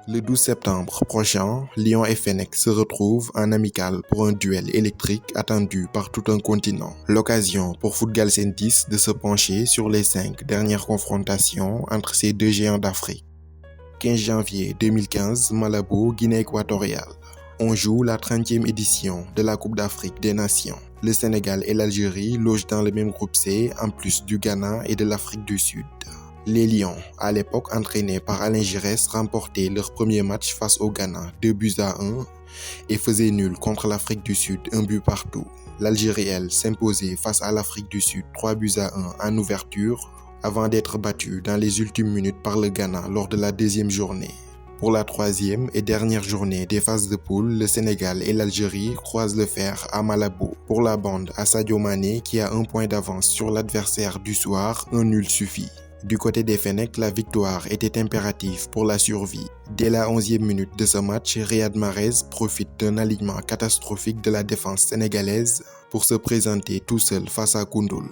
Le 12 septembre prochain, Lyon et Fennec se retrouvent en amical pour un duel électrique attendu par tout un continent. L'occasion pour Foot Galsen 10 de se pencher sur les 5 dernières confrontations entre ces deux géants d'Afrique. 15 janvier 2015, Malabo, Guinée équatoriale. On joue la 30e édition de la Coupe d'Afrique des Nations. Le Sénégal et l'Algérie logent dans le même groupe C, en plus du Ghana et de l'Afrique du Sud. Les Lions, à l'époque entraînés par Alain Giresse, remportaient leur premier match face au Ghana 2-1 et faisaient nul contre l'Afrique du Sud 1 partout. L'Algérie, elle, s'imposait face à l'Afrique du Sud 3-1 en ouverture avant d'être battue dans les ultimes minutes par le Ghana lors de la deuxième journée. Pour la troisième et dernière journée des phases de poule, le Sénégal et l'Algérie croisent le fer à Malabo. Pour la bande à Sadio Mané qui a un point d'avance sur l'adversaire du soir, un nul suffit. Du côté des Fennecs, la victoire était impérative pour la survie. Dès la 11e minute de ce match, Riyad Mahrez profite d'un alignement catastrophique de la défense sénégalaise pour se présenter tout seul face à Koundoul.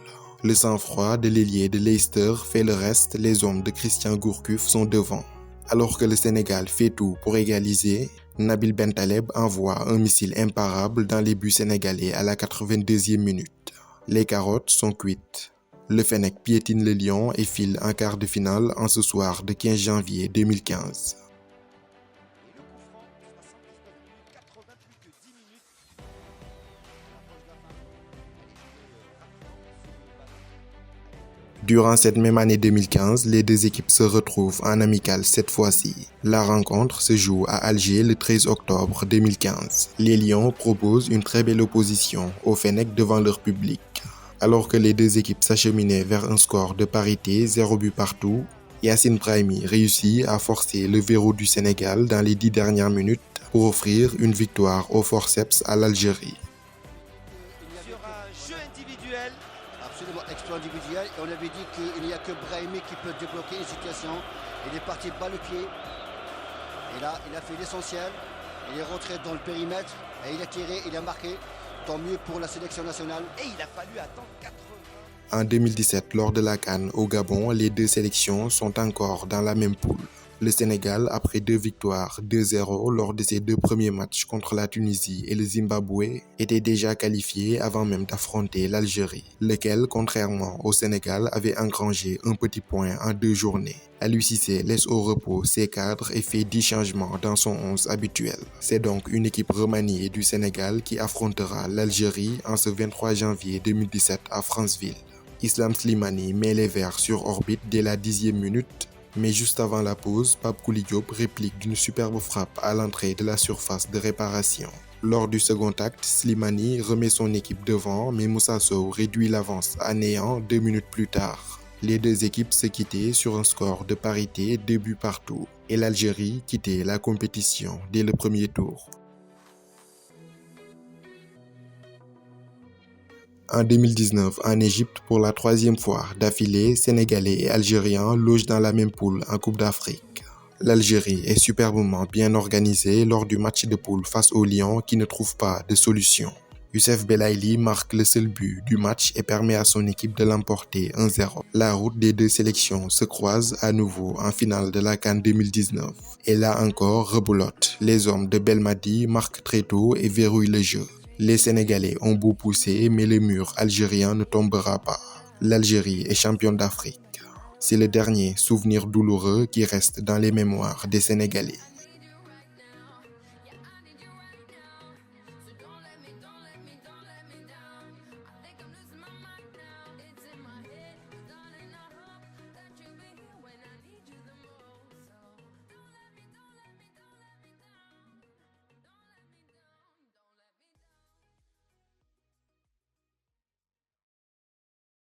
Le sang-froid de l'ailier de Leicester fait le reste, les hommes de Christian Gourcuff sont devant. Alors que le Sénégal fait tout pour égaliser, Nabil Bentaleb envoie un missile imparable dans les buts sénégalais à la 82e minute. Les carottes sont cuites. Le Fennec piétine le Lion et file en quart de finale en ce soir de 15 janvier 2015. Durant cette même année 2015, les deux équipes se retrouvent en amical cette fois-ci. La rencontre se joue à Alger le 13 octobre 2015. Les Lions proposent une très belle opposition au Fennec devant leur public. Alors que les deux équipes s'acheminaient vers un score de parité 0 but partout, Yacine Brahimi réussit à forcer le verrou du Sénégal dans les 10 dernières minutes pour offrir une victoire au forceps à l'Algérie. Sur un jeu individuel. Absolument exploit individuel. Et on avait dit qu'il n'y a que Brahimi qui peut débloquer une situation. Il est parti bas le pied. Et là, il a fait l'essentiel. Il est rentré dans le périmètre. Et il a tiré, il a marqué. Tant mieux pour la sélection nationale. Et il a fallu attendre 80. En 2017, lors de la CAN au Gabon, les deux sélections sont encore dans la même poule. Le Sénégal, après 2 victoires 2-0 lors de ses 2 premiers matchs contre la Tunisie et le Zimbabwe, était déjà qualifié avant même d'affronter l'Algérie, lequel, contrairement au Sénégal, avait engrangé un petit point en 2 journées. Aliou Cissé laisse au repos ses cadres et fait 10 changements dans son 11 habituel. C'est donc une équipe remaniée du Sénégal qui affrontera l'Algérie en ce 23 janvier 2017 à Franceville. Islam Slimani met les Verts sur orbite dès la 10e minute, mais juste avant la pause, Pape Kouli Diop réplique d'une superbe frappe à l'entrée de la surface de réparation. Lors du second acte, Slimani remet son équipe devant, mais Moussa Sow réduit l'avance à néant 2 minutes plus tard. Les deux équipes se quittaient sur un score de parité 2 buts partout, et l'Algérie quittait la compétition dès le premier tour. En 2019, en Égypte, pour la 3e fois d'affilée, Sénégalais et Algériens logent dans la même poule en Coupe d'Afrique. L'Algérie est superbement bien organisée lors du match de poule face aux Lions qui ne trouvent pas de solution. Youssef Belaïli marque le seul but du match et permet à son équipe de l'emporter 1-0. La route des deux sélections se croise à nouveau en finale de la CAN 2019. Et là encore, rebelote. Les hommes de Belmadi marquent très tôt et verrouillent le jeu. Les Sénégalais ont beau pousser, mais le mur algérien ne tombera pas. L'Algérie est championne d'Afrique. C'est le dernier souvenir douloureux qui reste dans les mémoires des Sénégalais.